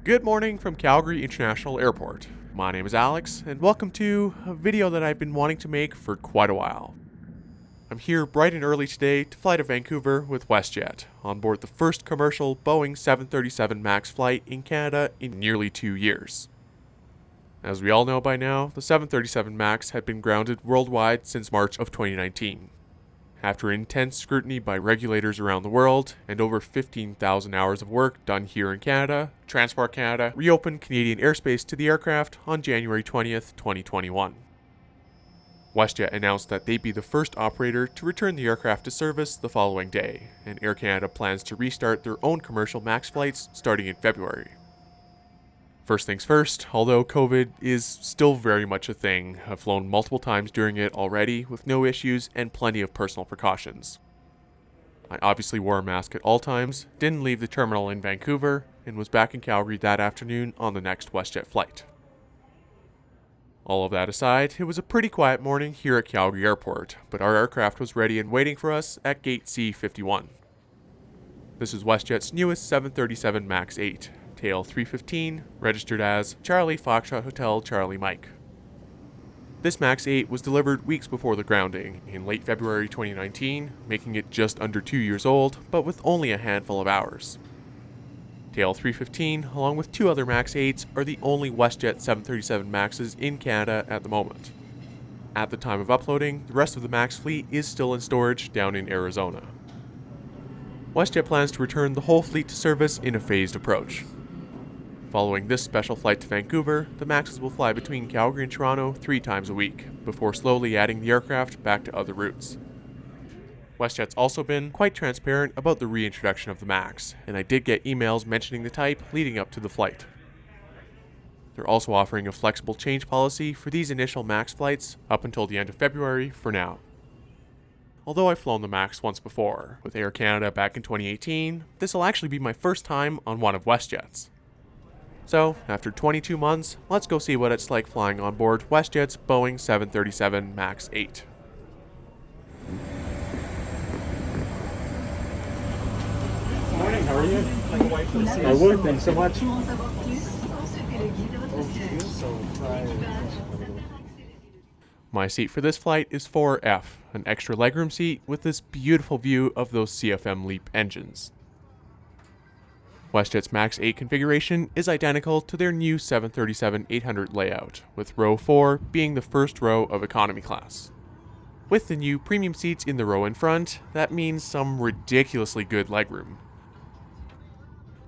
Good morning from Calgary International Airport. My name is Alex, and welcome to a video that I've been wanting to make for quite a while. I'm here bright and early today to fly to Vancouver with WestJet, on board the first commercial Boeing 737 MAX flight in Canada in nearly 2 years. As we all know by now, the 737 MAX had been grounded worldwide since March of 2019. After intense scrutiny by regulators around the world and over 15,000 hours of work done here in Canada, Transport Canada reopened Canadian airspace to the aircraft on January 20th, 2021. WestJet announced that they'd be the first operator to return the aircraft to service the following day, and Air Canada plans to restart their own commercial MAX flights starting in February. First things first, although COVID is still very much a thing, I've flown multiple times during it already with no issues and plenty of personal precautions. I obviously wore a mask at all times, didn't leave the terminal in Vancouver, and was back in Calgary that afternoon on the next WestJet flight. All of that aside, it was a pretty quiet morning here at Calgary Airport, but our aircraft was ready and waiting for us at gate C-51. This is WestJet's newest 737 MAX 8. Tail 315, registered as Charlie Foxtrot Hotel Charlie Mike. This MAX 8 was delivered weeks before the grounding, in late February 2019, making it just under 2 years old, but with only a handful of hours. Tail 315, along with 2 other MAX 8s, are the only WestJet 737 MAXs in Canada at the moment. At the time of uploading, the rest of the MAX fleet is still in storage down in Arizona. WestJet plans to return the whole fleet to service in a phased approach. Following this special flight to Vancouver, the MAXs will fly between Calgary and Toronto 3 times a week, before slowly adding the aircraft back to other routes. WestJet's also been quite transparent about the reintroduction of the MAX, and I did get emails mentioning the type leading up to the flight. They're also offering a flexible change policy for these initial MAX flights up until the end of February for now. Although I've flown the MAX once before, with Air Canada back in 2018, this will actually be my first time on one of WestJet's. So, after 22 months, let's go see what it's like flying on board WestJet's Boeing 737 MAX 8. Good morning, how are you? I would, thanks so much. My seat for this flight is 4F, an extra legroom seat with this beautiful view of those CFM LEAP engines. WestJet's MAX 8 configuration is identical to their new 737-800 layout, with row 4 being the first row of economy class. With the new premium seats in the row in front, that means some ridiculously good legroom.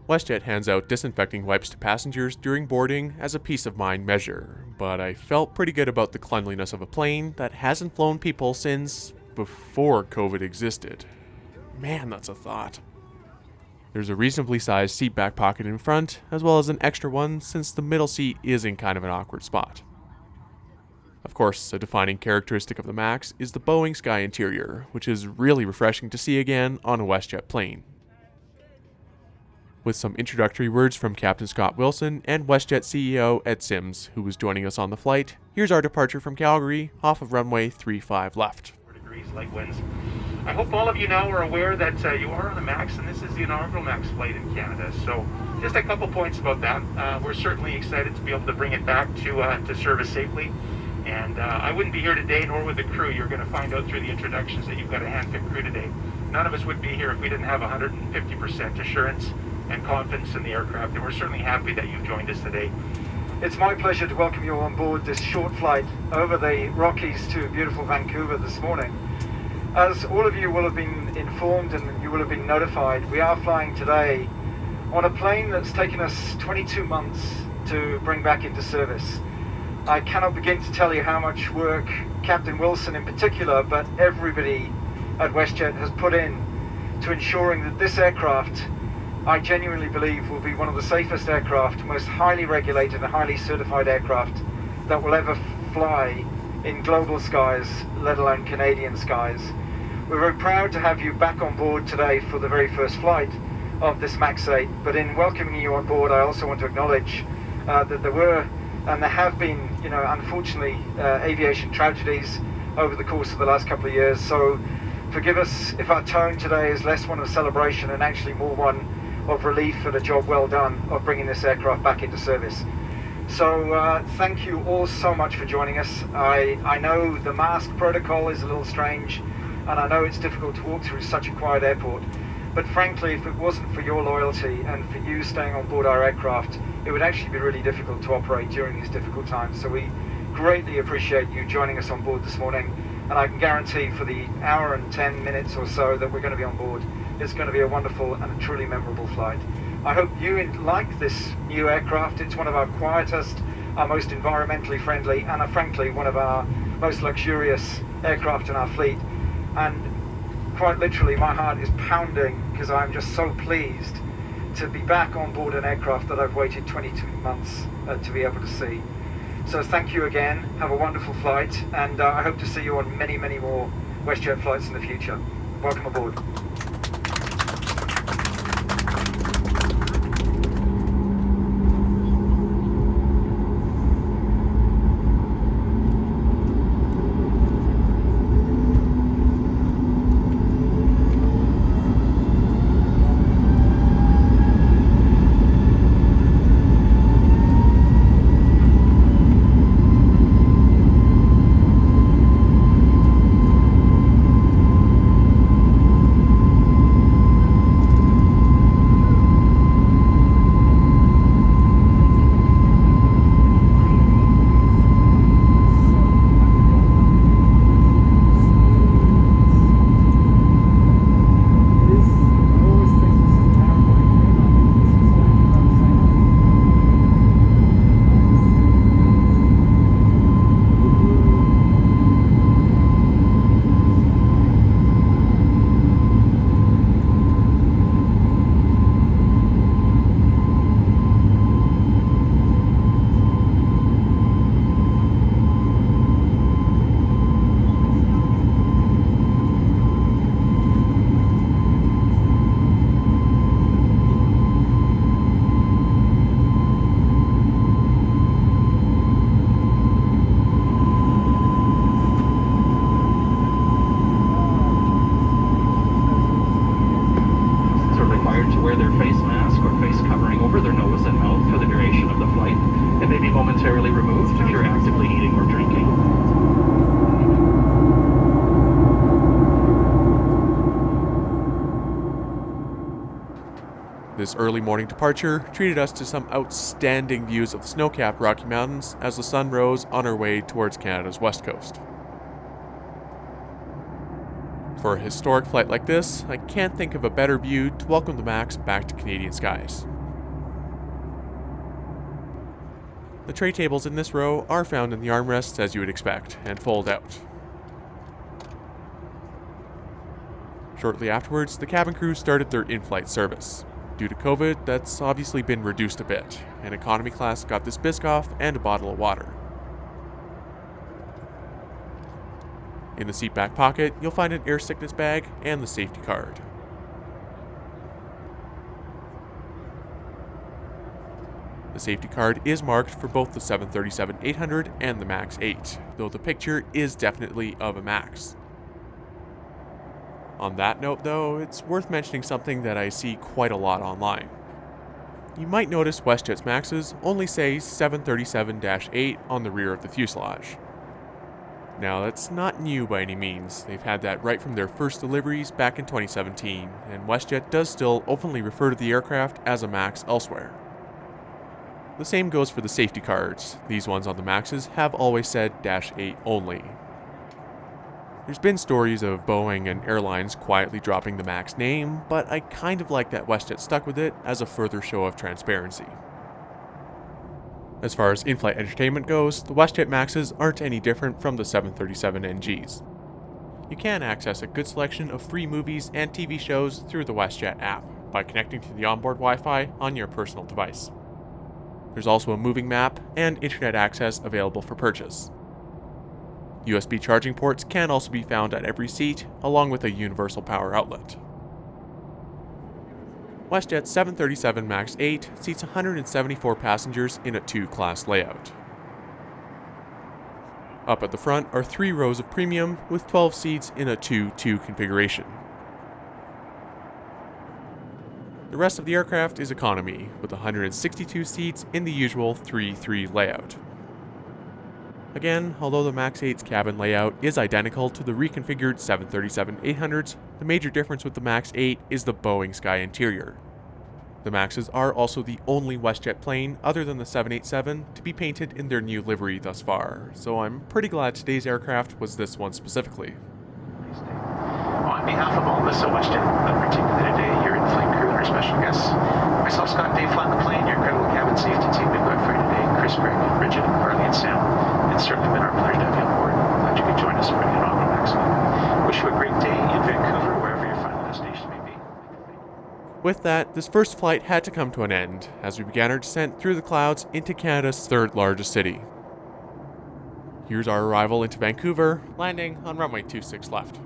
WestJet hands out disinfecting wipes to passengers during boarding as a peace of mind measure, but I felt pretty good about the cleanliness of a plane that hasn't flown people since before COVID existed. Man, that's a thought. There's a reasonably sized seat back pocket in front, as well as an extra one since the middle seat is in kind of an awkward spot. Of course, a defining characteristic of the MAX is the Boeing sky interior, which is really refreshing to see again on a WestJet plane. With some introductory words from Captain Scott Wilson and WestJet CEO Ed Sims, who was joining us on the flight, here's our departure from Calgary off of runway 35 left. Degrees, light winds. I hope all of you now are aware that you are on the MAX, and this is the inaugural MAX flight in Canada. So just a couple points about that. We're certainly excited to be able to bring it back to service safely. And I wouldn't be here today, nor would the crew. You're going to find out through the introductions that you've got a hand-picked crew today. None of us would be here if we didn't have 150% assurance and confidence in the aircraft, and we're certainly happy that you've joined us today. It's my pleasure to welcome you on board this short flight over the Rockies to beautiful Vancouver this morning. As all of you will have been informed and you will have been notified, we are flying today on a plane that's taken us 22 months to bring back into service. I cannot begin to tell you how much work Captain Wilson in particular, but everybody at WestJet has put in to ensuring that this aircraft, I genuinely believe, will be one of the safest aircraft, most highly regulated and highly certified aircraft that will ever fly in global skies, let alone Canadian skies. We're very proud to have you back on board today for the very first flight of this MAX 8, but in welcoming you on board, I also want to acknowledge that there were and there have been, unfortunately, aviation tragedies over the course of the last couple of years. So forgive us if our tone today is less one of celebration and actually more one of relief and a job well done of bringing this aircraft back into service. So thank you all so much for joining us. I know the mask protocol is a little strange, and I know it's difficult to walk through such a quiet airport, but frankly, if it wasn't for your loyalty and for you staying on board our aircraft, it would actually be really difficult to operate during these difficult times. So we greatly appreciate you joining us on board this morning, and I can guarantee for the hour and 10 minutes or so that we're going to be on board, it's going to be a wonderful and a truly memorable flight. I hope you like this new aircraft. It's one of our quietest, our most environmentally friendly, and frankly one of our most luxurious aircraft in our fleet. And quite literally my heart is pounding because I'm just so pleased to be back on board an aircraft that I've waited 22 months to be able to see. So thank you again, have a wonderful flight, and I hope to see you on many, many more WestJet flights in the future. Welcome aboard. Momentarily removed if you're actively eating or drinking. This early morning departure treated us to some outstanding views of the snow-capped Rocky Mountains as the sun rose on our way towards Canada's west coast. For a historic flight like this, I can't think of a better view to welcome the MAX back to Canadian skies. The tray tables in this row are found in the armrests as you would expect, and fold out. Shortly afterwards, the cabin crew started their in-flight service. Due to COVID, that's obviously been reduced a bit, and economy class got this Biscoff and a bottle of water. In the seat back pocket, you'll find an air sickness bag and the safety card. The safety card is marked for both the 737-800 and the MAX 8, though the picture is definitely of a MAX. On that note though, it's worth mentioning something that I see quite a lot online. You might notice WestJet's MAXes only say 737-8 on the rear of the fuselage. Now that's not new by any means, they've had that right from their first deliveries back in 2017, and WestJet does still openly refer to the aircraft as a MAX elsewhere. The same goes for the safety cards. These ones on the MAXes have always said -8 only. There's been stories of Boeing and Airlines quietly dropping the MAX name, but I kind of like that WestJet stuck with it as a further show of transparency. As far as in-flight entertainment goes, the WestJet MAXes aren't any different from the 737 NGs. You can access a good selection of free movies and TV shows through the WestJet app by connecting to the onboard Wi-Fi on your personal device. There's also a moving map and internet access available for purchase. USB charging ports can also be found at every seat, along with a universal power outlet. WestJet's 737 MAX 8 seats 174 passengers in a 2-class layout. Up at the front are 3 rows of premium with 12 seats in a 2-2 configuration. The rest of the aircraft is economy, with 162 seats in the usual 3-3 layout. Again, although the MAX 8's cabin layout is identical to the reconfigured 737-800s, the major difference with the MAX 8 is the Boeing Sky interior. The MAXs are also the only WestJet plane, other than the 787, to be painted in their new livery thus far, so I'm pretty glad today's aircraft was this one specifically. On behalf of all of us at WestJet, but particularly today, your in-flight crew and our special guests, myself, Scott, and Dave flying the plane, your incredible cabin safety team, we've got for you today, Chris, Greg, Bridget, Carly, and Sam. It's certainly been our pleasure to have you on board. Glad you could join us for an inaugural maximum. Wish you a great day in Vancouver, wherever your final destination may be. With that, this first flight had to come to an end, as we began our descent through the clouds into Canada's third largest city. Here's our arrival into Vancouver, landing on runway 26 left.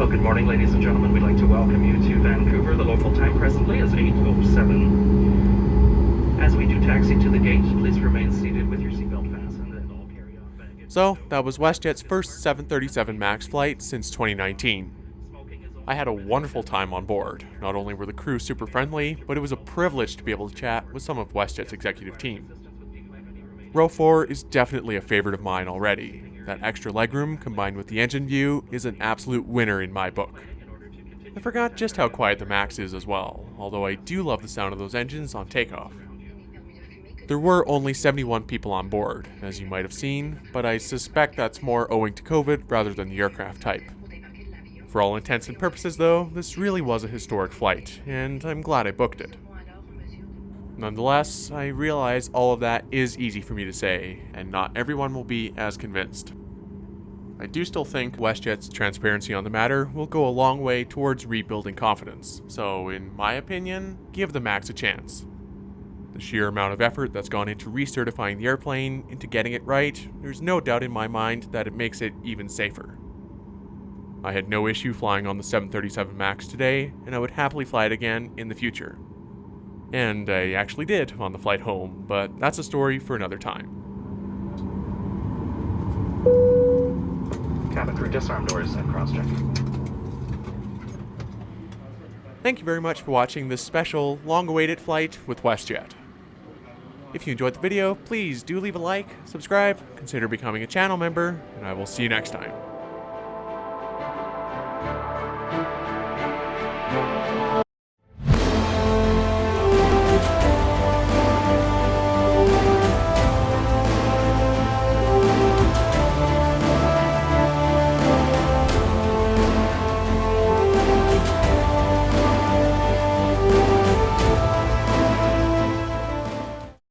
Good morning, ladies and gentlemen. We'd like to welcome you to Vancouver. The local time presently is 8:07. As we do taxi to the gate, please remain seated with your seatbelt fastened and all carry-on baggage. So, that was WestJet's first 737 MAX flight since 2019. I had a wonderful time on board. Not only were the crew super friendly, but it was a privilege to be able to chat with some of WestJet's executive team. Row 4 is definitely a favorite of mine already. That extra legroom combined with the engine view is an absolute winner in my book. I forgot just how quiet the MAX is as well, although I do love the sound of those engines on takeoff. There were only 71 people on board, as you might have seen, but I suspect that's more owing to COVID rather than the aircraft type. For all intents and purposes though, this really was a historic flight, and I'm glad I booked it. Nonetheless, I realize all of that is easy for me to say, and not everyone will be as convinced. I do still think WestJet's transparency on the matter will go a long way towards rebuilding confidence, so in my opinion, give the MAX a chance. The sheer amount of effort that's gone into recertifying the airplane, into getting it right, there's no doubt in my mind that it makes it even safer. I had no issue flying on the 737 MAX today, and I would happily fly it again in the future. And I actually did on the flight home, but that's a story for another time. Cabin crew, disarm doors and cross-check. Thank you very much for watching this special, long-awaited flight with WestJet. If you enjoyed the video, please do leave a like, subscribe, consider becoming a channel member, and I will see you next time.